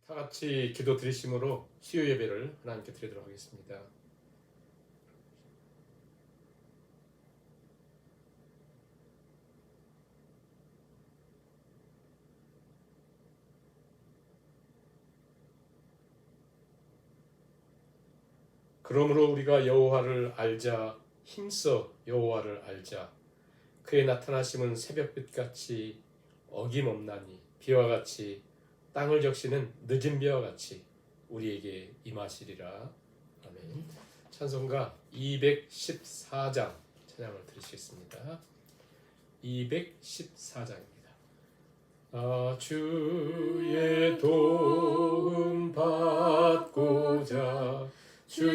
다 같이 기도 드리심으로 수요 예배를 하나님께 드리도록 하겠습니다. 그러므로 우리가 여호와를 알자, 힘써 여호와를 알자. 그의 나타나심은 새벽빛같이 어김없나니 비와 같이 땅을 적시는 늦은 비와 같이 우리에게 임하시리라. 아멘. 찬송가 214장 찬양을 드리시겠습니다. 214장입니다. 주의 도움 받고자 주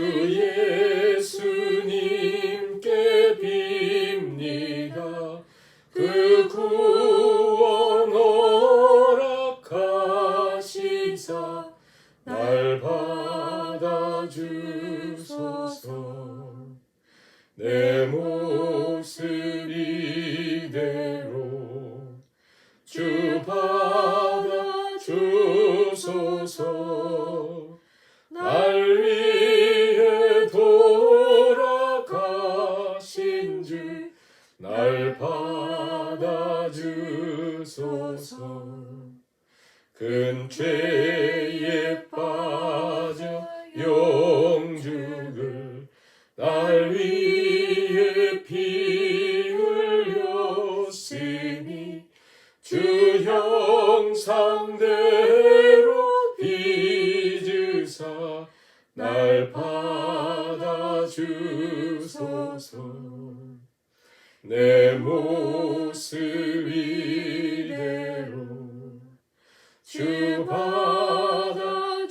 예수님께 빕니다. 그 구원 허락하시사 날 받아주소서. 내 모습 이대로 주 받아주소서. 날 위해 돌아가신 주 날 받아주소서. 큰 죄에 빠져 영죽을 날 위해 피 흘렸으니 주 형상대로 빚으사 날 받아주소서. 내 모습 이대로 주 받아주소서.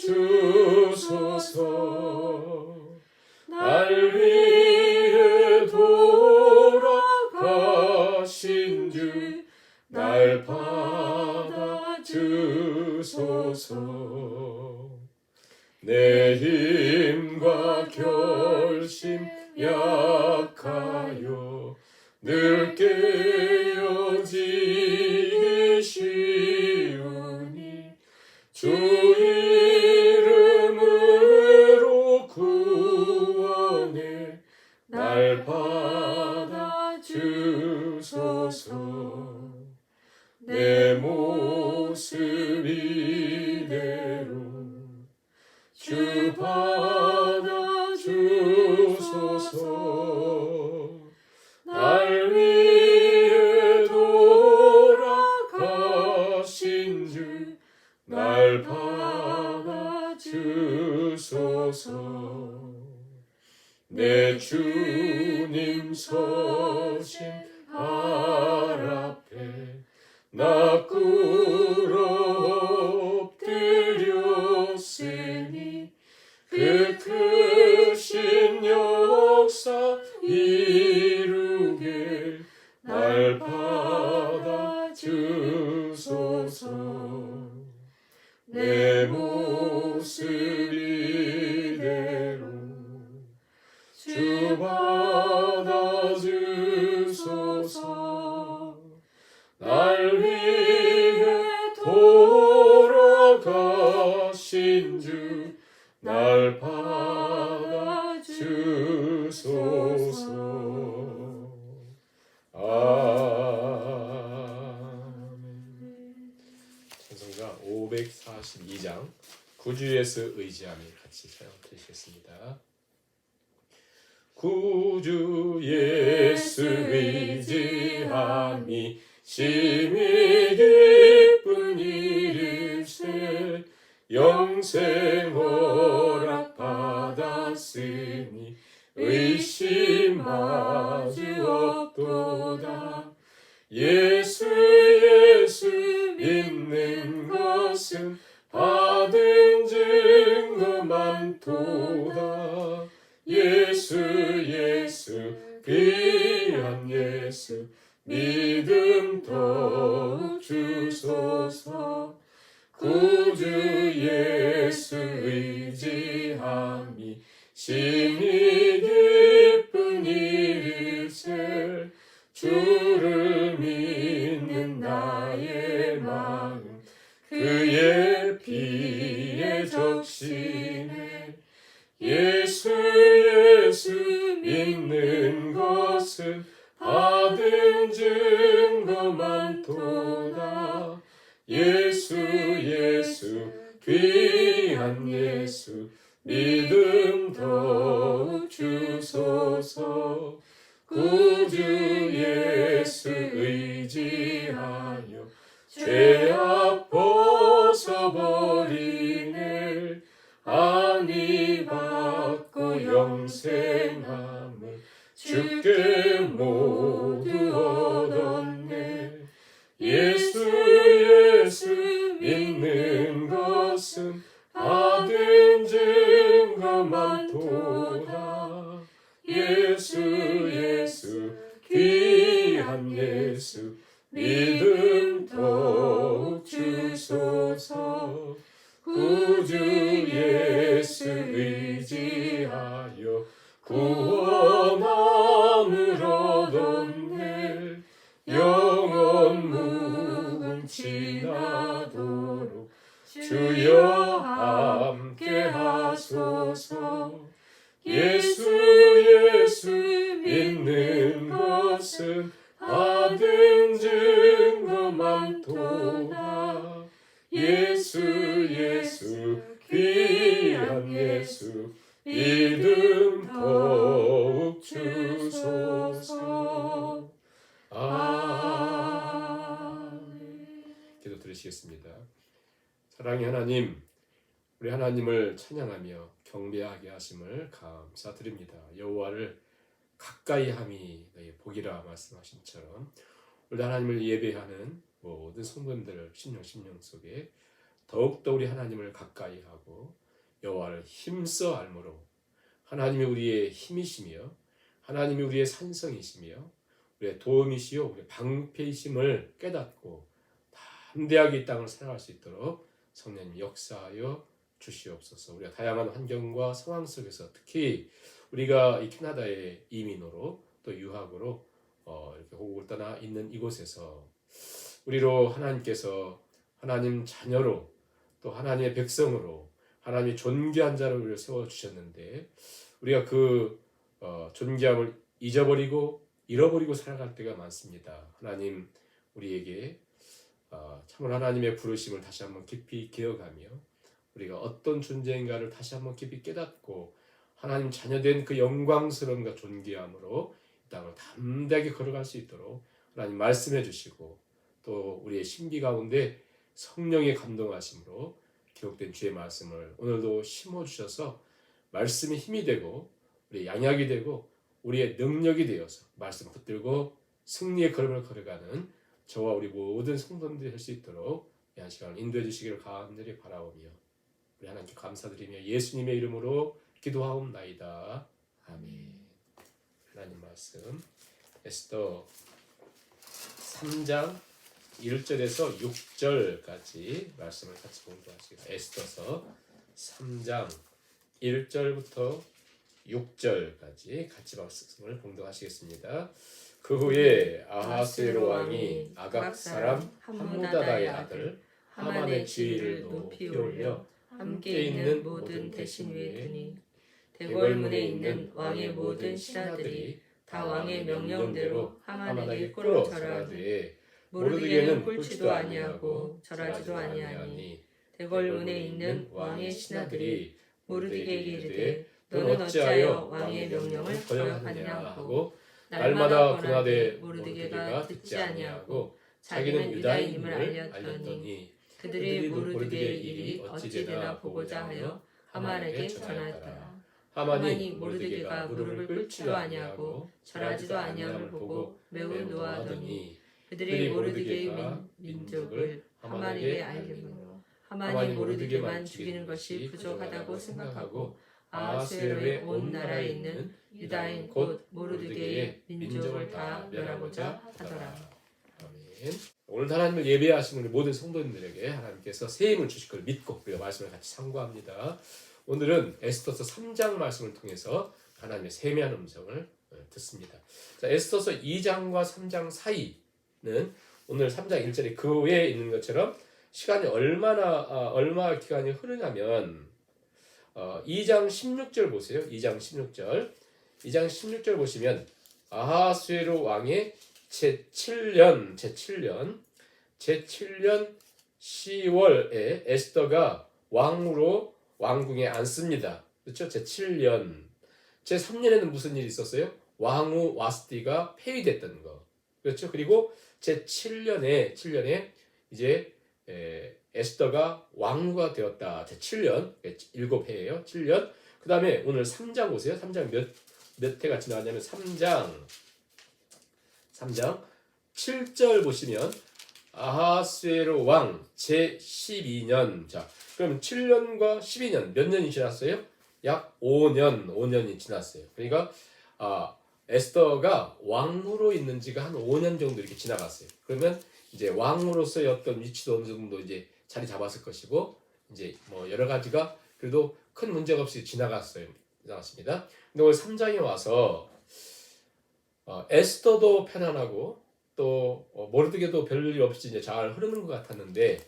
날 위해 돌아가신 주 날 받아주소서. 내 힘과 결심 약하여 늘 깨어지기 쉬우니 주 이름으로 구원해 날 받아주소서. 내 모습 이대로 주 받아주소서. 날 위해 돌아가신 주 날 받아주소서. 내 주님 서신 발 앞에 나 꿇어 엎드렸으니 그 크신 역사 이루게 날 받아주소서. 내 모습 이대로 주 받아주소서. 날 위해 돌아가신 주 날 받아주소서. 아멘. 찬송가 542장 구주 예수 의지함이 같이 찬양 드리겠습니다. 구주 예수 의지함이 심히 기쁜 일일세. 영생 허락 받았으니 의심하지 없도다. 예수 믿는 것은 받은 증거 많도다. 예수 귀한 예수 믿음 더욱 주소서. 구주 예수 의지함이 심히 기쁜 일일세. 주를 믿는 나의 마음 그의 피에 적시네. 예수 예수 믿는 것은 받은 증거 많도다. 예수 예수 귀한 예수 믿음 더욱 주소서. 구주 예수 의지하여 죄악 벗어버리네. 안위 받고 영생함을 주께 모두 얻었네. 예수 예수 믿는 것은 받은 증거 많도다. 예수 예수 귀한 예수 믿음 더욱 주소서. 구주 예수 의지하여 구원함을 얻었네. 영원 무궁 지나도록 주여 함께 하소서. 예수 예수 믿는 것은 받은 증거 많도다. 예수 예수 귀한 예수 믿음 더욱 주소서. 아멘. 기도 드리시겠습니다. 사랑의 하나님, 우리 하나님을 찬양하며 경배하게 하심을 감사드립니다. 여호와를 가까이 함이 너희 복이라 말씀하신처럼 우리 하나님을 예배하는 모든 성도님들 심령 속에 더욱더 우리 하나님을 가까이 하고 여호와를 힘써 알므로 하나님이 우리의 힘이시며 하나님이 우리의 산성이시며 우리의 도움이시요 우리의 방패이심을 깨닫고 담대하게 이 땅을 살아갈 수 있도록 성령님 역사하여 주시옵소서. 우리가 다양한 환경과 상황 속에서 특히 우리가 이 캐나다의 이민으로 또 유학으로 이렇게 호국을 떠나 있는 이곳에서 우리로 하나님께서 하나님 자녀로 또 하나님의 백성으로 하나님의 존귀한 자로 우리를 세워주셨는데 우리가 그 존귀함을 잊어버리고 잃어버리고 살아갈 때가 많습니다. 하나님 우리에게 참으로 하나님의 부르심을 다시 한번 깊이 기억하며 우리가 어떤 존재인가를 다시 한번 깊이 깨닫고 하나님 자녀된 그 영광스러움과 존귀함으로 이 땅을 담대하게 걸어갈 수 있도록 하나님 말씀해 주시고 또 우리의 신비 가운데 성령의 감동하심으로 기록된 주의 말씀을 오늘도 심어주셔서 말씀이 힘이 되고 우리의 양약이 되고 우리의 능력이 되어서 말씀 붙들고 승리의 걸음을 걸어가는 저와 우리 모든 성도님들이 할 수 있도록 이 한 시간을 인도해 주시기를 간절히 바라오며 우리 하나님께 감사드리며 예수님의 이름으로 기도하옵나이다. 아멘. 하나님 말씀 에스더 3장 1절에서 6절까지 말씀을 같이 공부하시겠습니다. 에스더서 3장 1절부터 6절까지 같이 말씀을 공동하시겠습니다. 그 후에 아하스웨로 왕이 아각 사람 함무다다의 아들 하만의 지위를 높이 올려 함께 있는 모든 대신 위에 두니 대궐문에 있는 왕의 모든 신하들이 다 왕의 명령대로 하만에게 꿇어 절하되 모르드게는 꿇지도 아니하고 절하지도 아니하니 대궐문에 있는 왕의 신하들이 모르드게에게 이르되 너는 어찌하여 왕의 명령을 거역하느냐 하고 날마다 권하되 모르드게가 듣지 아니하고 자기는 유다인임을 알렸더니 그들이 모르드게의 일이 어찌 되나 보고자 하여 하만에게 전하였더라. 하만이 모르드게가 무릎을 꿇지도 아니하고 절하지도 아니함을 보고 매우 노하더니 그들이 모르드게의 민족을 하만에게 알리므로 하만이 모르드게만 죽이는 것이 부족하다고 생각하고 아하스웨로의 온 나라에 있는 유다인 곧 모르드게의 민족을 다 멸하고자 하더라. 아멘. 오늘 하나님을 예배하시는 우리 모든 성도님들에게 하나님께서 새 힘을 주실 걸 믿고 우리가 말씀을 같이 상고합니다. 오늘은 에스더서 3장 말씀을 통해서 하나님의 세미한 음성을 듣습니다. 자, 에스더서 2장과 3장 사이는 오늘 3장 1절에 그 외에 있는 것처럼 시간이 얼마 기간이 흐르냐면 2장 16절 보세요. 2장 16절. 2장 16절 보시면 아하수에로 왕의 제7년 10월에 에스더가 왕으로 왕궁에 앉습니다. 그렇죠? 제7년. 제3년에는 무슨 일이 있었어요? 왕후 와스티가 폐위됐던 거. 그렇죠? 그리고 제7년에 이제 에스더가 왕후가 되었다. 제7년. 7회예요. 7년. 그 다음에 오늘 3장 보세요. 3장 몇 회가 지나가냐면 3장 7절 보시면 아하수에로 왕 제12년. 자, 그럼 7년과 12년 몇 년이 지났어요? 약 5년이 지났어요. 그러니까 에스더가 왕후로 있는 지가 한 5년 정도 이렇게 지나갔어요. 그러면 이제 왕으로서의 어떤 위치도 어느 정도 이제 자리 잡았을 것이고, 이제 뭐 여러 가지가 그래도 큰 문제가 없이 지나갔습니다. 근데 오늘 3장에 와서 에스더도 편안하고 또 모르드게도 별일 없이 이제 잘 흐르는 것 같았는데,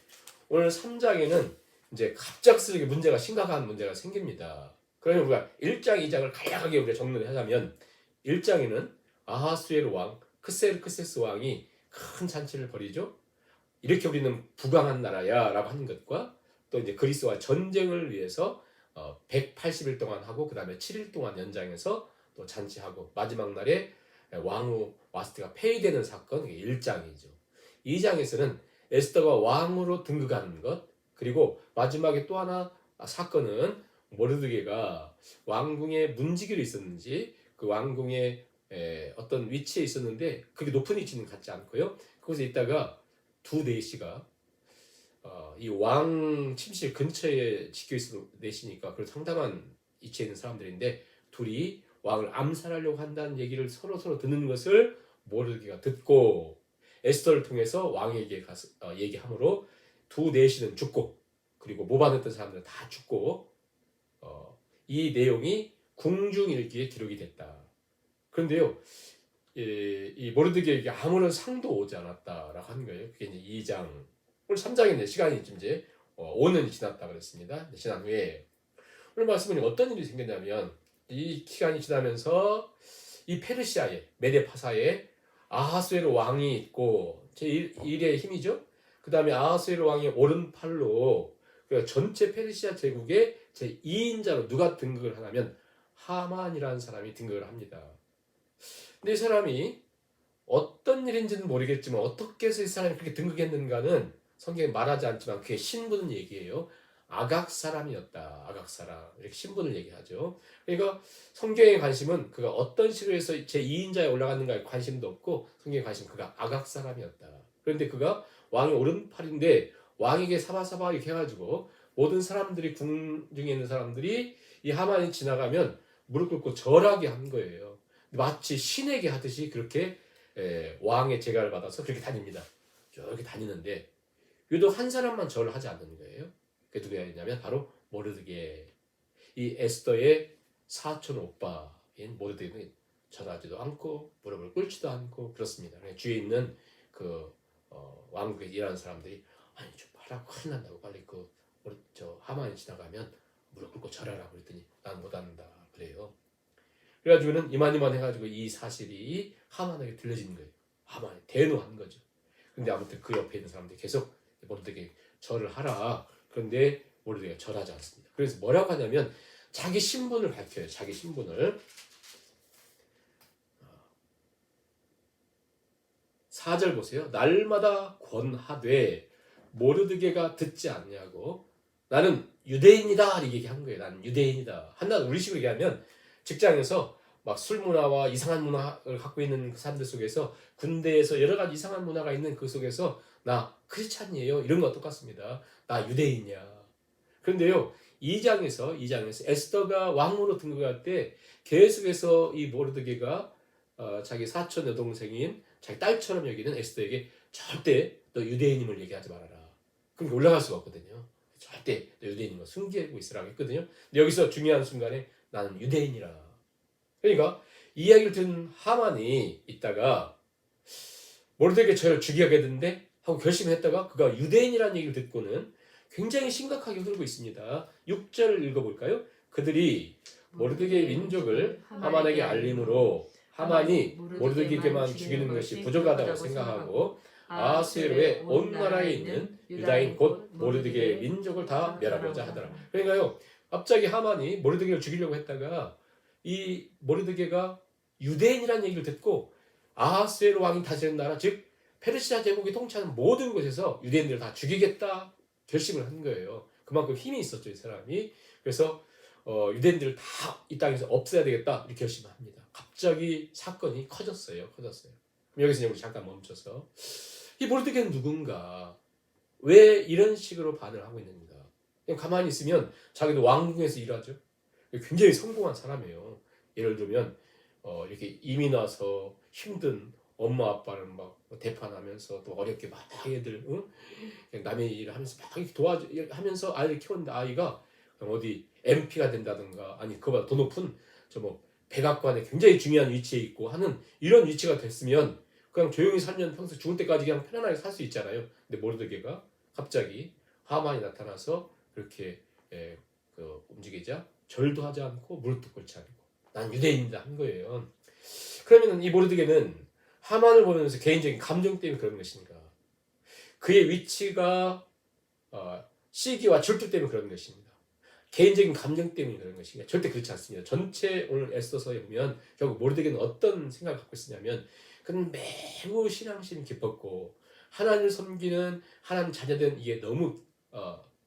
오늘 3장에는 이제 갑작스럽게 심각한 문제가 생깁니다. 그러면 우리가 1장, 2장을 간략하게 우리가 정리를 하자면, 1장에는 아하수에로 왕 크세르크세스 왕이 큰 잔치를 벌이죠. 이렇게 우리는 부강한 나라야 라고 하는 것과, 또 이제 그리스와 전쟁을 위해서 180일 동안 하고 그 다음에 7일 동안 연장해서 또 잔치하고 마지막 날에 왕후 와스티가 폐위되는 사건, 이게 1장이죠. 2장에서는 에스더가 왕으로 등극하는 것, 그리고 마지막에 또 하나 사건은 모르드게가 왕궁에 문지기로 있었는지 그 왕궁의 어떤 위치에 있었는데, 그게 높은 위치는 갖지 않고요. 거기서 있다가 두 내시가 이 왕 침실 근처에 지켜 있어 내시니까 그 상당한 위치에 있는 사람들인데, 둘이 왕을 암살하려고 한다는 얘기를 서로 듣는 것을 모르드게가 듣고 에스더를 통해서 왕에게 가서 얘기함으로 두 내시는 죽고, 그리고 모반했던 사람들은 다 죽고, 이 내용이 궁중일기에 기록이 됐다. 그런데요, 이 모르드게에게 아무런 상도 오지 않았다라고 하는 거예요. 그게 이제 2장. 오늘 3장인데 시간이 이제 5년이 지났다 그랬습니다. 지난 후에 오늘 말씀은 어떤 일이 생겼냐면, 이 기간이 지나면서 이 페르시아에, 메데파사에 아하수에로 왕이 있고, 제1의 힘이죠. 그 다음에 아하수에로 왕의 오른팔로 그러니까 전체 페르시아 제국의 제2인자로 누가 등극을 하냐면 하만이라는 사람이 등극을 합니다. 근데 이 사람이 어떤 일인지는 모르겠지만 어떻게 해서 이 사람이 그렇게 등극했는가는 성경에 말하지 않지만 그게 신분을 얘기해요. 아각 사람이었다. 아각 사람. 이렇게 신분을 얘기하죠. 그러니까 성경의 관심은 그가 어떤 식으로 해서 제2인자에 올라갔는가에 관심도 없고, 성경의 관심은 그가 아각 사람이었다. 그런데 그가 왕의 오른팔인데 왕에게 사바사바 이렇게 해가지고 모든 사람들이, 궁중에 있는 사람들이 이 하만이 지나가면 무릎 꿇고 절하게 한 거예요. 마치 신에게 하듯이 그렇게 왕의 제가를 받아서 그렇게 다닙니다. 이렇게 다니는데 유독 한 사람만 절을 하지 않는 거예요. 그게 누구였냐면 바로 모르드게. 이 에스더의 사촌 오빠인 모르드게는 절하지도 않고 무릎을 꿇지도 않고 그렇습니다. 주위에 있는 그 왕국에 일하는 사람들이 아니 좀 봐라, 큰일 난다고, 빨리 저 하만이 지나가면 무릎 꿇고 절하라 그랬더니 난 못한다 그래요. 그래가지고는 이만 해가지고 이 사실이 하만에게 들려지는 거예요. 하만이 대노한 거죠. 근데 아무튼 그 옆에 있는 사람들이 계속 모르드게 절을 하라. 그런데 모르드게가 절하지 않습니다. 그래서 뭐라고 하냐면 자기 신분을 밝혀요. 자기 신분을. 4절 보세요. 날마다 권하되 모르드게가 듣지 않냐고. 나는 유대인이다 이렇게 얘기한 거예요. 나는 유대인이다. 한나는 우리식으로 얘기하면 직장에서 막 술 문화와 이상한 문화를 갖고 있는 그 사람들 속에서, 군대에서 여러 가지 이상한 문화가 있는 그 속에서 나 크리스찬이에요 이런 거 똑같습니다. 나 유대인이야. 그런데요, 2장에서 에스더가 왕으로 등극할 때 계속해서 이 모르드게가 자기 사촌 여동생인 자기 딸처럼 여기는 에스더에게 절대 너 유대인임을 얘기하지 말아라. 그럼 올라갈 수가 없거든요. 절대 너 유대인임을 숨기고 있으라고 했거든요. 근데 여기서 중요한 순간에 나는 유대인이라. 그러니까 이야기를 듣는 하만이 있다가 모르드게 저를 죽이게 됐는데 하고 결심했다가 그가 유대인이라는 얘기를 듣고는 굉장히 심각하게 흐르고 있습니다. 6절을 읽어볼까요? 그들이 모르드게의 민족을 하만에게 알림으로 하만이 모르드게만 죽이는 것이 부족하다고 생각하고 아하스웨로의 온 나라에 있는 유다인 곧 모르드게의 민족을 다 멸하고자 하더라. 그러니까요, 갑자기 하만이 모르드게를 죽이려고 했다가 이 모르드게가 유대인이라는 얘기를 듣고 아하스웨로 왕이 다스리는 나라, 즉 페르시아 제국이 통치하는 모든 곳에서 유대인들을 다 죽이겠다 결심을 한 거예요. 그만큼 힘이 있었죠, 이 사람이. 그래서 유대인들을 다 이 땅에서 없애야 되겠다 이렇게 결심합니다. 갑자기 사건이 커졌어요. 여기서 우리 잠깐 멈춰서 이 모르드게는 누군가? 왜 이런 식으로 반응을 하고 있는가? 그냥 가만히 있으면 자기도 왕궁에서 일하죠. 굉장히 성공한 사람이에요. 예를 들면 이렇게 이민 와서 힘든 엄마 아빠를 막 대판하면서 또 어렵게 막 애들 남의 일을 하면서 막 도와주면서 아이를 키웠는데 아이가 어디 MP가 된다든가 아니 그보다 더 높은 저 뭐 백악관에 굉장히 중요한 위치에 있고 하는 이런 위치가 됐으면 그냥 조용히 살면 평소 죽을 때까지 그냥 편안하게 살 수 있잖아요. 근데 모르드게가 갑자기 하만이 나타나서 그렇게 움직이자 절도 하지 않고 무릎도 꿇지 않고 난 유대인이다 한 거예요. 그러면 이 모르드게는 하만을 보면서 개인적인 감정 때문에 그런 것인가? 그의 위치가 시기와 질투 때문에 그런 것입니다. 개인적인 감정 때문에 그런 것인가? 절대 그렇지 않습니다. 전체 오늘 에스더서에 보면 결국 모르드게는 어떤 생각을 갖고 있었냐면 그는 매우 신앙심이 깊었고 하나님을 섬기는 하나님 자녀된 이게 너무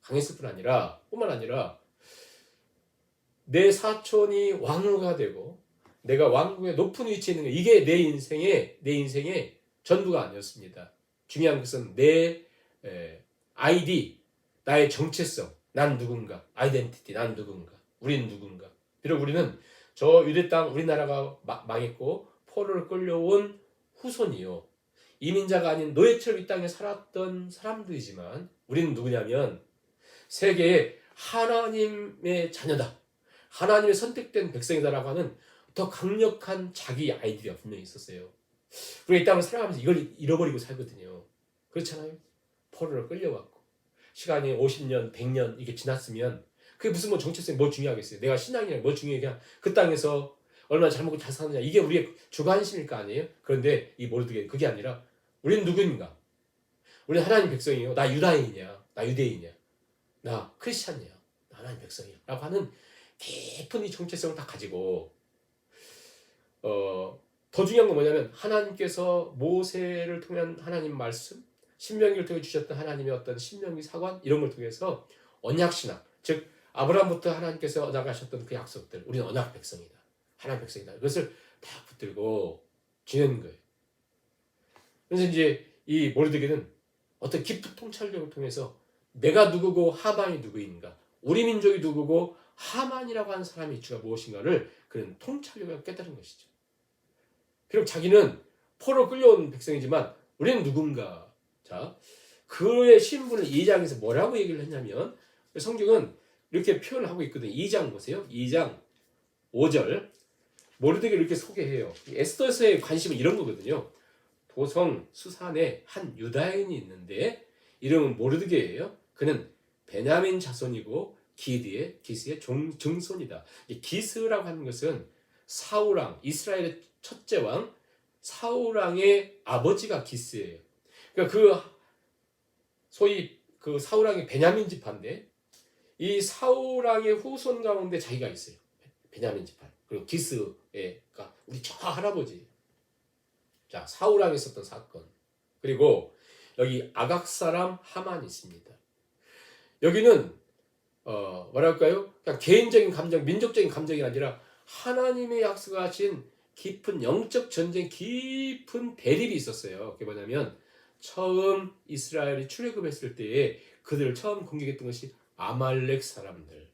강했을 뿐만 아니라 내 사촌이 왕후가 되고 내가 왕궁의 높은 위치에 있는 게 이게 내 인생의 전부가 아니었습니다. 중요한 것은 내 아이디, 나의 정체성, 난 누군가, 아이덴티티, 난 누군가, 우리는 누군가. 비록 우리는 저 유대 땅 우리나라가 망했고 포로를 끌려온 후손이요. 이민자가 아닌 노예처럼 이 땅에 살았던 사람들이지만 우리는 누구냐면 세계의 하나님의 자녀다. 하나님의 선택된 백성이다라고 하는 더 강력한 자기 아이디어가 분명히 있었어요. 우리가 이 땅을 살아가면서 이걸 잃어버리고 살거든요. 그렇잖아요. 포로를 끌려왔고 시간이 50년, 100년 이게 지났으면 그게 무슨 뭐 정체성이 뭐 중요하겠어요. 내가 신앙이랑 뭐 중요해. 그냥 그 땅에서 얼마나 잘 먹고 잘 사느냐 이게 우리의 주관심일 거 아니에요. 그런데 이 모르드게 그게 아니라 우리는 누구인가? 우리는 하나님 백성이에요. 나 유다인이냐? 나 유대인이냐? 나 크리스찬이야. 나 하나님 백성이야. 라고 하는 깊은 이 정체성을 다 가지고 더 중요한 건 뭐냐면 하나님께서 모세를 통한 하나님 말씀, 신명기를 통해 주셨던 하나님의 어떤 신명기 사관 이런 걸 통해서 언약신학, 즉 아브라함부터 하나님께서 나가셨던 그 약속들, 우리는 언약 백성이다. 하나님 백성이다. 그것을 다 붙들고 지내는 거예요. 그래서 이제 이 모르드게는 어떤 깊은 통찰력을 통해서 내가 누구고 하만이 누구인가, 우리 민족이 누구고 하만이라고 하는 사람의 이치가 무엇인가를 그런 통찰력을 깨달은 것이죠. 비록 자기는 포로 끌려온 백성이지만 우리는 누군가. 자, 그의 신분을 2장에서 뭐라고 얘기를 했냐면 성경은 이렇게 표현을 하고 있거든요. 2장 보세요. 2장 5절 모르드게를 이렇게 소개해요. 에스더서의 관심은 이런 거거든요. 도성 수산에 한 유다인이 있는데 이름은 모르드게예요. 그는 베냐민 자손이고 기스의 증손이다. 기스라고 하는 것은 사울왕, 이스라엘의 첫째 왕 사울왕의 아버지가 기스예요. 그러니까 소위 그 사울왕의 베냐민 지파인데 이 사울왕의 후손 가운데 자기가 있어요. 베냐민 지파. 그리고 기스가 우리 저 할아버지. 자, 사울왕이 있었던 사건. 그리고 여기 아각 사람 하만이 있습니다. 여기는 뭐랄까요? 그냥 개인적인 감정, 민족적인 감정이 아니라 하나님의 약속하신 깊은 영적 전쟁, 깊은 대립이 있었어요. 그게 뭐냐면 처음 이스라엘이 출애굽했을 때에 그들을 처음 공격했던 것이 아말렉 사람들.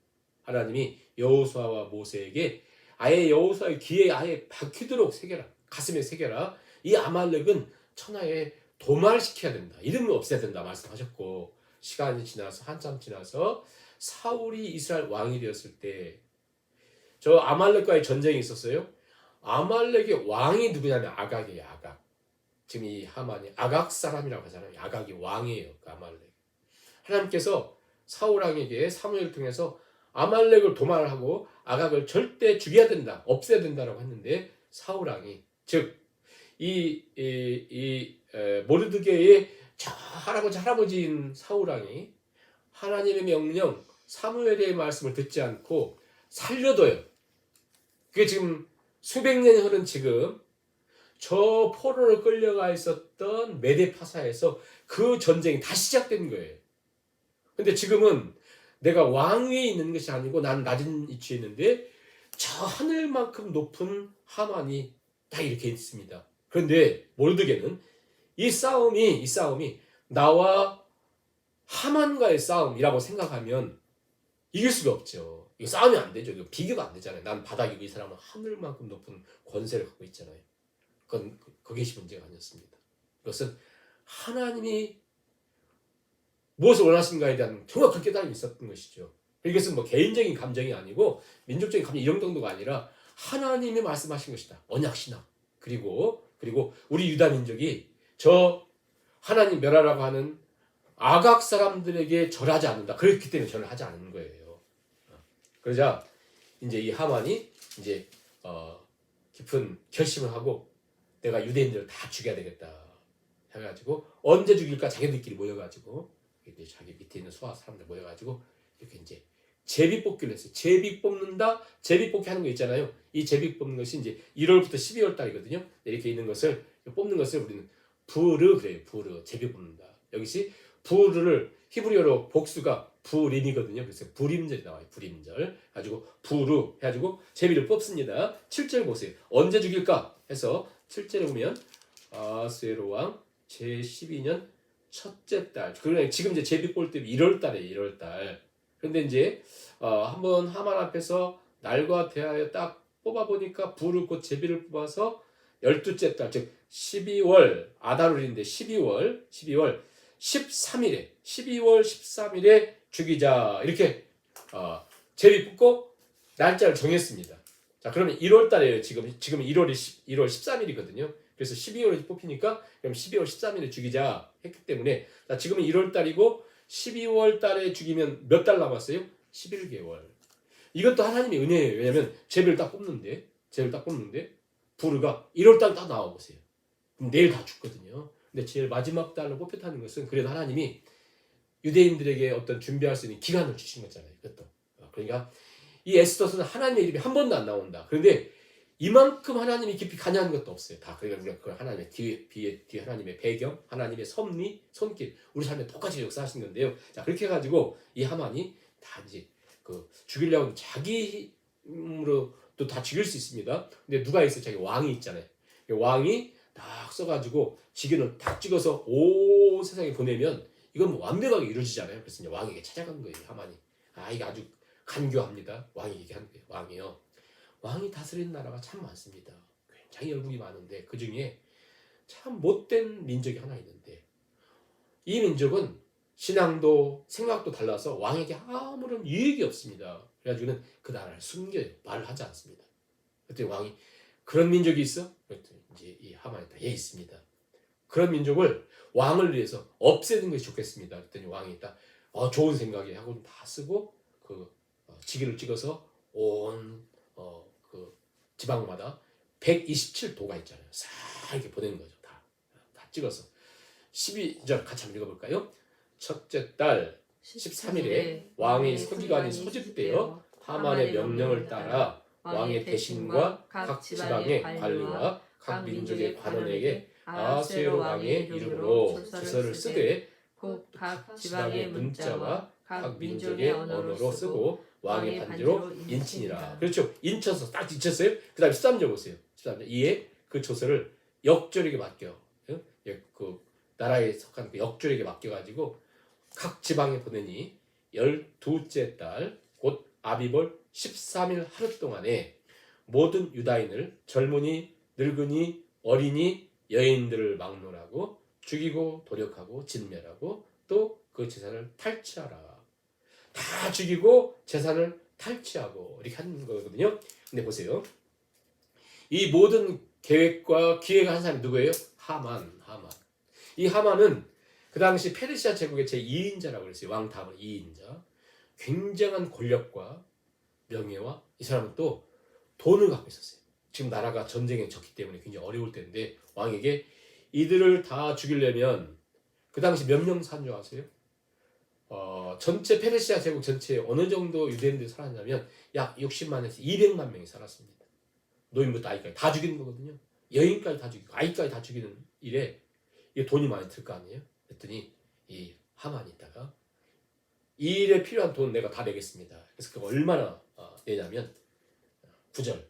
하나님이 여호수아와 모세에게 아예 여호수아의 귀에 아예 박히도록 새겨라. 가슴에 새겨라. 이 아말렉은 천하에 도말시켜야 된다. 이름을 없애야 된다 말씀하셨고 시간이 지나서 한참 지나서 사울이 이스라엘 왕이 되었을 때 저 아말렉과의 전쟁이 있었어요. 아말렉의 왕이 누구냐면 아각이에요. 아각. 지금 이 하만이 아각 사람이라고 하잖아요. 아각이 왕이에요. 그 아말렉. 하나님께서 사울 왕에게 사무엘을 통해서 아말렉을 도말하고 아각을 절대 죽여야 된다, 없애야 된다라고 했는데 사울 왕이 즉 모르드게의 할아버지인 사울 왕이 하나님의 명령 사무엘의 말씀을 듣지 않고 살려둬요. 그게 지금 수백 년이 흐른 지금 저 포로로 끌려가 있었던 메데파사에서 그 전쟁이 다시 시작된 거예요. 근데 지금은 내가 왕 위에 있는 것이 아니고 나는 낮은 위치에 있는데 저 하늘만큼 높은 하만이 다 이렇게 있습니다. 그런데 모르드게는 이 싸움이 나와 하만과의 싸움이라고 생각하면 이길 수가 없죠. 이거 싸우면 안 되죠. 이거 비교가 안 되잖아요. 난 바닥이고 이 사람은 하늘만큼 높은 권세를 갖고 있잖아요. 그건 그것이 문제가 아니었습니다. 이것은 하나님이 무엇을 원하신가에 대한 정확한 깨달음이 있었던 것이죠. 이것은 뭐 개인적인 감정이 아니고 민족적인 감정 이런 정도가 아니라 하나님이 말씀하신 것이다. 언약신앙. 그리고 우리 유다 민족이 저 하나님 멸하라고 하는 아각 사람들에게 절하지 않는다. 그렇기 때문에 절을 하지 않는 거예요. 그러자 이제 이 하만이 이제 깊은 결심을 하고 내가 유대인들을 다 죽여야 되겠다 해가지고 언제 죽일까 자기들끼리 모여가지고 이제 자기 밑에 있는 소아 사람들 모여가지고 이렇게 이제 제비 뽑기를 했어요. 제비 뽑는다, 제비 뽑기 하는 거 있잖아요. 이 제비 뽑는 것이 이제 1월부터 12월 달이거든요. 이렇게 있는 것을 뽑는 것을 우리는 부르 그래요. 부르 제비 뽑는다. 여기서 부르를 히브리어로 복수가 부림이거든요. 그래서 부림절이 나와요. 부림절. 가지고 부르 해가지고 제비를 뽑습니다. 7절 보세요. 언제 죽일까 해서 7절에 보면 아수에로 왕 제12년 첫째 달. 그러니까 지금 이제 제비 뽑을 때 1월 달에 1월 달. 그런데 이제 한번 하만 앞에서 날과 대하여 딱 뽑아 보니까 부르 곧 제비를 뽑아서 12째 달, 즉 12월 아다룰인데 12월 13일에 12월 13일에 죽이자 이렇게 제비 뽑고 날짜를 정했습니다. 자, 그러면 1월 달에요. 지금 1월 13일이거든요. 그래서 12월에 뽑히니까 그럼 12월 13일에 죽이자 했기 때문에 자, 지금은 1월 달이고 12월 달에 죽이면 몇 달 남았어요? 11개월. 이것도 하나님의 은혜예요. 왜냐면 제비를 딱 뽑는데 부르가 1월 달 딱 나와 보세요. 그럼 내일 다 죽거든요. 근데 제일 마지막 달로 뽑혔다는 것은 그래도 하나님이 유대인들에게 어떤 준비할 수 있는 기간을 주신 거잖아요. 그것도. 그러니까 이 에스더서는 하나님의 이름이 한 번도 안 나온다. 그런데 이만큼 하나님이 깊이 관여하는 것도 없어요. 다 그러니까 우리가 그걸 하나님의 뒤에 하나님의 배경, 하나님의 섭리, 손길, 우리 삶에 똑같이 역사하시는 건데요. 자, 그렇게 해가지고 이 하만이 다 이제 그 죽이려고 자기 힘으로 또 다 죽일 수 있습니다. 근데 누가 있어요? 자기 왕이 있잖아요. 왕이 딱 써가지고 지기를 딱 찍어서 온 세상에 보내면 이건 뭐 완벽하게 이루어지잖아요. 그래서 이제 왕에게 찾아간 거예요. 하만이. 이게 아주 간교합니다. 왕이 얘기하는 거예요. 왕이요. 왕이 다스리는 나라가 참 많습니다. 굉장히 열국이 많은데 그 중에 참 못된 민족이 하나 있는데 이 민족은 신앙도 생각도 달라서 왕에게 아무런 유익이 없습니다. 그래가지고는 그 나라를 숨겨요. 말을 하지 않습니다. 그랬더니 왕이 그런 민족이 있어? 그랬더니 이제 이 하만이 다 있습니다. 그런 민족을 왕을 위해서 없애는 것이 좋겠습니다. 그랬더니 왕이 딱 좋은 생각이 하고 다 쓰고 그 지기를 찍어서 온 그 지방마다 127도가 있잖아요. 싹 이렇게 보내는 거죠. 다 찍어서 12절 같이 한번 읽어볼까요? 첫째 달 13일에 왕의 서기관이 소집되어 하만의 명령을 따라 왕의 대신과 각 지방의 관리와 각 민족의 관원에게 아하수에로 왕의 이름으로 주서를 쓰되 곧 각 지방의 문자와 각 민족의 언어로 쓰고 왕의 반지로 인친이라. 그렇죠. 인쳐서 딱 인쳤어요. 그 다음에 13절 보세요. 13절. 이에 그 조서를 역졸에게 맡겨. 그 나라에 속한 그 역졸에게 맡겨가지고 각 지방에 보내니 12째 달 곧 아비벌 13일 하루 동안에 모든 유다인을 젊은이, 늙은이, 어린이, 여인들을 막론하고 죽이고 도력하고 진멸하고 또 그 재산을 탈취하라. 다 죽이고 재산을 탈취하고 이렇게 하는 거거든요. 근데 보세요. 이 모든 계획과 기획을 한 사람이 누구예요? 하만. 하만. 이 하만은 그 당시 페르시아 제국의 제2인자라고 그랬어요. 왕 다음은 2인자. 굉장한 권력과 명예와 이 사람은 또 돈을 갖고 있었어요. 지금 나라가 전쟁에 졌기 때문에 굉장히 어려울 때인데 왕에게 이들을 다 죽이려면 그 당시 몇 명 산 줄 아세요? 전체 페르시아 제국 전체에 어느 정도 유대인들이 살았냐면 약 60만에서 200만 명이 살았습니다. 노인부터 아이까지 다 죽이는 거거든요. 여인까지 다 죽이고 아이까지 다 죽이는 일에 이게 돈이 많이 들 거 아니에요? 그랬더니 이 하만이 있다가 이 일에 필요한 돈 내가 다 내겠습니다. 그래서 그거 얼마나 내냐면 9절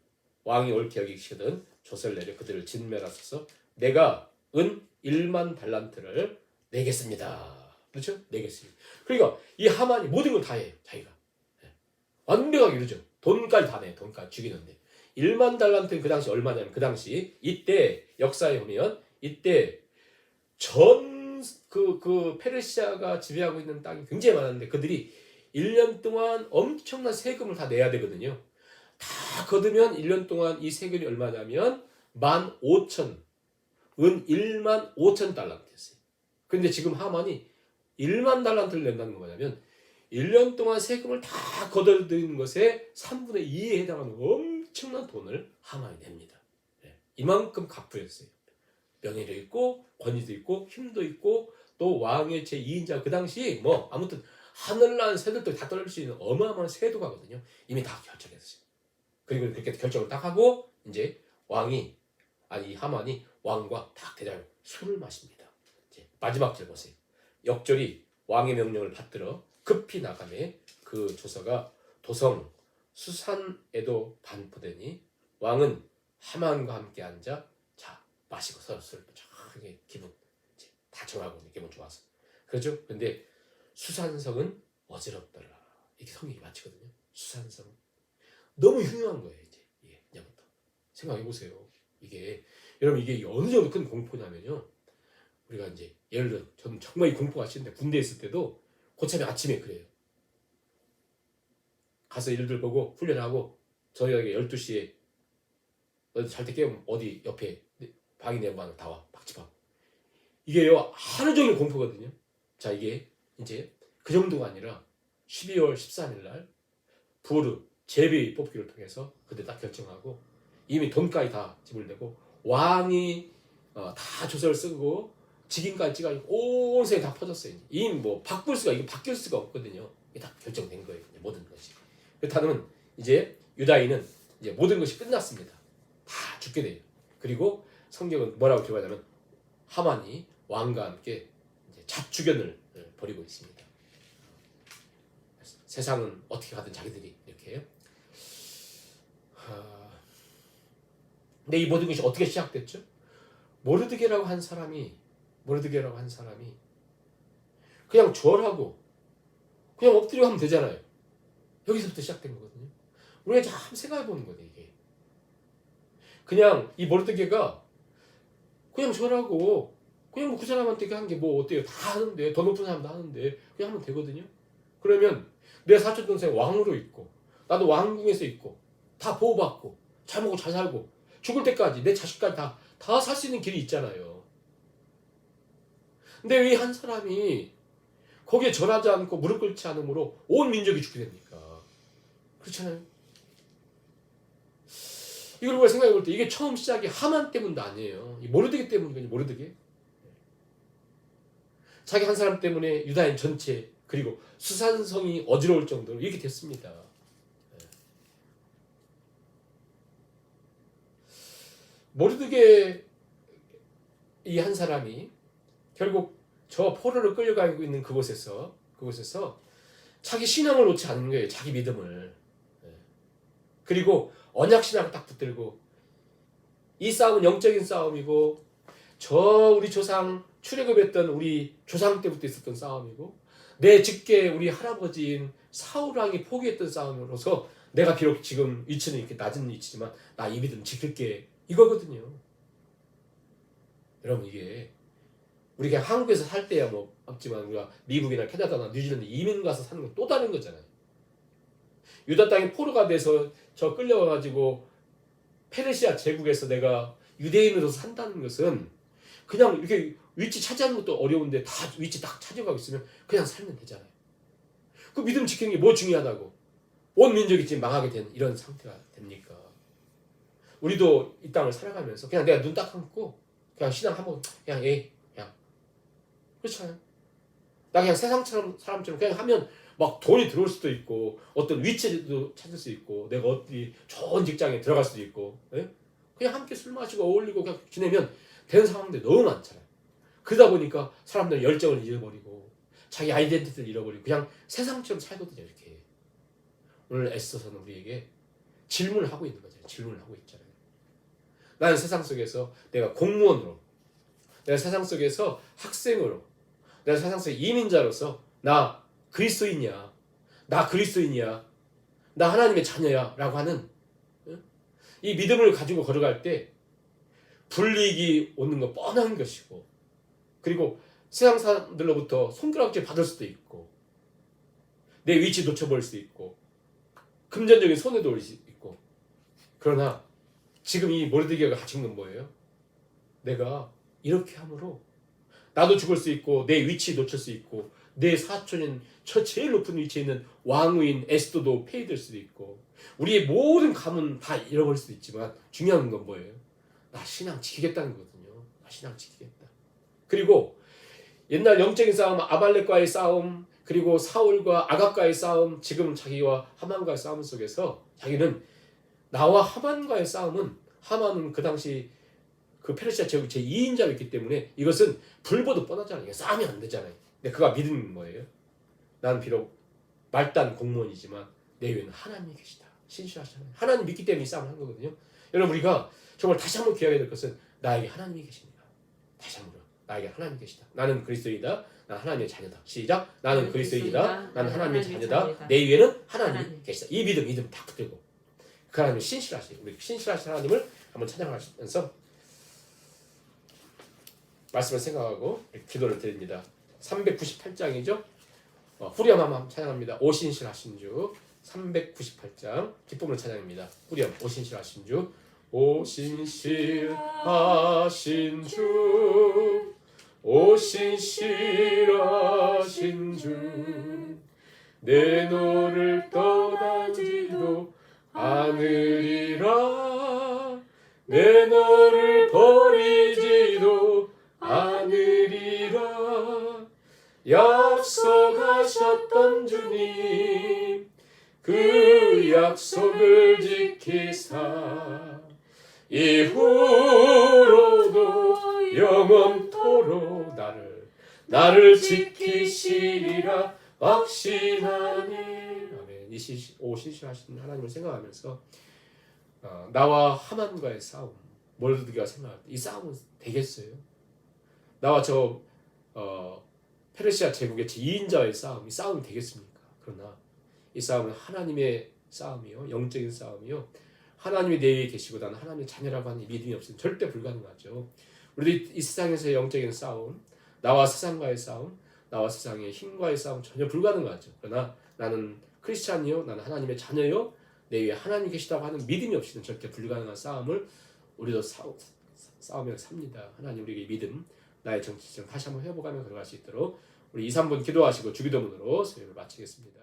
왕이 옳게 여기시거든 조서를 내려 그들을 진멸하소서 내가 은 1만 달란트를 내겠습니다. 그렇죠? 내겠습니다. 그러니까 이 하만이 모든 걸 다 해요. 자기가. 완벽하게 이루죠. 돈까지 다 내. 돈까지 죽이는데 1만 달란트는 그 당시 얼마냐면 그 당시 이때 역사에 보면 이때 전 그 페르시아가 지배하고 있는 땅이 굉장히 많았는데 그들이 1년 동안 엄청난 세금을 다 내야 되거든요. 다 거두면 1년 동안 이 세금이 얼마냐면 15,000 은 1만 5천 달란트였어요. 그런데 지금 하만이 1만 달란트를 낸다는 거 뭐냐면 1년 동안 세금을 다 걷어들이는 것에 3분의 2에 해당하는 엄청난 돈을 하만이 냅니다. 이만큼 갑부였어요. 명예도 있고 권위도 있고 힘도 있고 또 왕의 제2인자 그 당시 뭐 아무튼 하늘난 새들도 다 떨릴 수 있는 어마어마한 세도가거든요. 이미 다 결정했어요. 그리고 그렇게 결정을 딱 하고 이제 왕이 아니 하만이 왕과 딱 대장 술을 마십니다. 이제 마지막 절 보세요. 역절이 왕의 명령을 받들어 급히 나가매 그 조서가 도성 수산에도 반포되니 왕은 하만과 함께 앉아 자 마시고 서로서로 저기 기분 이제 다 정하고 기분 좋아서 그렇죠. 근데 수산성은 어지럽더라 이렇게 성경이 마치거든요. 수산성 너무 흉흉한 거예요. 이제 이게 그냥부터 생각해 보세요. 이게 여러분 이게 어느 정도 큰 공포냐면요. 우리가 이제 예를 들어 저는 정말 이 공포가 싫은데 군대에 있을 때도 고참이 아침에 그래요. 가서 일들 보고 훈련하고 저녁에 12시에 너 잘 때 깨우면 어디 옆에 방이 내 방에 다 와. 박집하고. 이게요 하루 종일 공포거든요. 자 이게 이제 그 정도가 아니라 12월 13일 날 부르 제비 뽑기를 통해서 그때 딱 결정하고 이미 돈까지 다 지불되고 왕이 다 조서를 쓰고 직인까지 찍어가지고 온 세상에 다 퍼졌어요. 이미 뭐 바꿀 수가 이게 바뀔 수가 없거든요. 이게 다 결정된 거예요. 모든 것이. 그렇다면 이제 유다인은 이제 모든 것이 끝났습니다. 다 죽게 돼요. 그리고 성경은 뭐라고 기록하냐면 하만이 왕과 함께 이제 잡주견을 벌이고 있습니다. 세상은 어떻게 가든 자기들이 이렇게 해요. 근데 이 모든 것이 어떻게 시작됐죠? 모르드게라고 한 사람이 그냥 절하고 그냥 엎드려 하면 되잖아요. 여기서부터 시작된 거거든요. 우리가 참 생각해 보는 거예요. 이게 그냥 이 모르드게가 그냥 절하고 그냥 뭐 그 사람한테 한 게 뭐 어때요? 다 하는데 더 높은 사람도 하는데 그냥 하면 되거든요. 그러면 내 사촌 동생 왕으로 있고 나도 왕궁에서 있고 다 보호받고 잘 먹고 잘 살고 죽을 때까지 내 자식까지 다 살 수 있는 길이 있잖아요. 근데 왜 한 사람이 거기에 절하지 않고 무릎 꿇지 않으므로 온 민족이 죽게 됩니까? 그렇잖아요. 이걸 우리가 생각해 볼 때 이게 처음 시작이 하만 때문도 아니에요. 이 모르드게 때문이거든요. 모르드게. 자기 한 사람 때문에 유다인 전체 그리고 수산성이 어지러울 정도로 이렇게 됐습니다. 모르드게 이 한 사람이 결국 저 포로를 끌려가고 있는 그곳에서 자기 신앙을 놓지 않는 거예요. 자기 믿음을. 그리고 언약 신앙을 딱 붙들고 이 싸움은 영적인 싸움이고 저 우리 조상 출애굽했던 우리 조상 때부터 있었던 싸움이고 내 직계 우리 할아버지인 사울 왕이 포기했던 싸움으로서 내가 비록 지금 위치는 이렇게 낮은 위치지만 나 이 믿음 지킬게 이거거든요. 여러분 이게 우리가 한국에서 살 때야 뭐 없지만 우리가 미국이나 캐나다나 뉴질랜드 이민 가서 사는 건 또 다른 거잖아요. 유다 땅이 포로가 돼서 저 끌려와가지고 페르시아 제국에서 내가 유대인으로서 산다는 것은 그냥 이렇게 위치 차지하는 것도 어려운데 다 위치 딱 차지하고 있으면 그냥 살면 되잖아요. 그 믿음 지키는 게 뭐 중요하다고? 온 민족이 지금 망하게 된 이런 상태가 됩니까? 우리도 이 땅을 살아가면서 그냥 내가 눈 딱 감고 그냥 신앙 한번 그냥 그냥 그렇잖아요. 나 그냥 세상처럼 사람처럼 그냥 하면 막 돈이 들어올 수도 있고 어떤 위치도 찾을 수 있고 내가 어디 좋은 직장에 들어갈 수도 있고 예? 그냥 함께 술 마시고 어울리고 그냥 지내면 되는 상황들이 너무 많잖아요. 그러다 보니까 사람들은 열정을 잃어버리고 자기 아이덴티티를 잃어버리고 그냥 세상처럼 살거든요. 이렇게 오늘 애써서는 우리에게 질문을 하고 있는 거잖아요. 질문을 하고 있잖아요. 나는 세상 속에서 내가 공무원으로, 내가 세상 속에서 학생으로, 내가 세상 속 이민자로서 나 그리스도인이야, 나 그리스도인이야, 나 하나님의 자녀야 라고 하는 이 믿음을 가지고 걸어갈 때 불이익이 오는 건 뻔한 것이고 그리고 세상 사람들로부터 손가락질 받을 수도 있고 내 위치 놓쳐버릴 수도 있고 금전적인 손해도 올 수 있고 그러나 지금 이 모르드게가 가진 건 뭐예요? 내가 이렇게 함으로 나도 죽을 수 있고 내 위치 놓칠 수 있고 내 사촌인 저 제일 높은 위치에 있는 왕후인 에스더도 폐위될 수도 있고 우리의 모든 가문 다 잃어버릴 수도 있지만 중요한 건 뭐예요? 나 신앙 지키겠다는 거거든요. 나 신앙 지키겠다. 그리고 옛날 영적인 싸움, 아발렉과의 싸움, 그리고 사울과 아갑과의 싸움, 지금 자기와 하만과의 싸움 속에서 자기는 나와 하만과의 싸움은 하만은 그 당시 그 페르시아 제국 제2인자였기 때문에 이것은 불보듯 뻔하잖아요. 싸우면 안 되잖아요. 근데 그가 믿은 뭐예요? 나는 비록 말단 공무원이지만 내 위에는 하나님이 계시다. 신실하시잖아요. 하나님 믿기 때문에 이 싸움을 한 거거든요. 여러분 우리가 정말 다시 한번 기억해야 될 것은 나에게 하나님이 계십니다. 다시 한번 나에게 하나님이 계시다. 나는 그리스도이다. 난 하나님의 자녀다. 시작. 나는 그리스도이다. 나는 하나님의 자녀다. 내 위에는 하나님이 계시다. 이 믿음 다 붙들고 그 하나님은 신실하시. 우리 신실하신 하나님을 한번 찬양하시면서 말씀을 생각하고 기도를 드립니다. 398장이죠. 후렴 한번 찬양합니다. 오신실하신 주 398장 기쁨을 찬양합니다. 후렴 오신실하신 주 오신실하신 주 오신실하신 주 내 너를 떠나지도 않으리라 내 너를 버리지도 않으리라 약속하셨던 주님 그 약속을 지키사 이후로도 영원토록 나를 지키시리라 확신하네. 아멘. 이 신실하신 하나님을 생각하면서 나와 하만과의 싸움 모르드게가 생각할 때 이 싸움은 되겠어요? 나와 저 페르시아 제국의 제2인자의 싸움, 이 싸움이 되겠습니까? 그러나 이 싸움은 하나님의 싸움이요, 영적인 싸움이요. 하나님이 내 위에 계시고 나는 하나님의 자녀라고 하는 믿음이 없으면 절대 불가능하죠. 우리도 이 세상에서의 영적인 싸움, 나와 세상과의 싸움, 나와 세상의 힘과의 싸움 전혀 불가능하죠. 그러나 나는 크리스찬이요, 나는 하나님의 자녀요, 내 위에 하나님이 계시다고 하는 믿음이 없이는 절대 불가능한 싸움을 우리도 싸우며 삽니다. 하나님 우리에게 믿음, 나의 정체성 다시 한번 회복하며 걸어갈 수 있도록 우리 2, 3분 기도하시고 주기도문으로 설교를 마치겠습니다.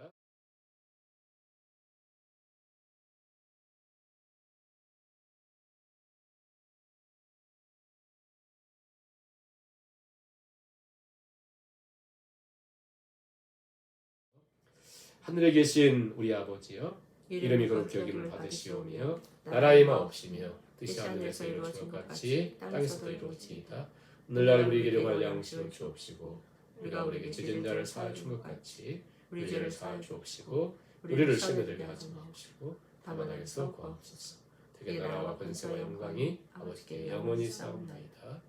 하늘에 계신 우리 아버지여 이름이 거룩히 여김을 받으시오며 나라의 마옵시며 뜻이 하늘에서 이루어진 것 같이 땅에서도 이루어지이다. 오늘날 우리에게 일용할 양식을 주옵시고 우리가 우리에게 죄진 자를 사하여 준 것 같이 우리 죄를 사하여 주옵시고 우리를 시험에 들게 하지 마옵시고 다만 악에서 구하옵소서. 대개 나라와 권세와 영광이 아버지께 영원히 싸움나이다.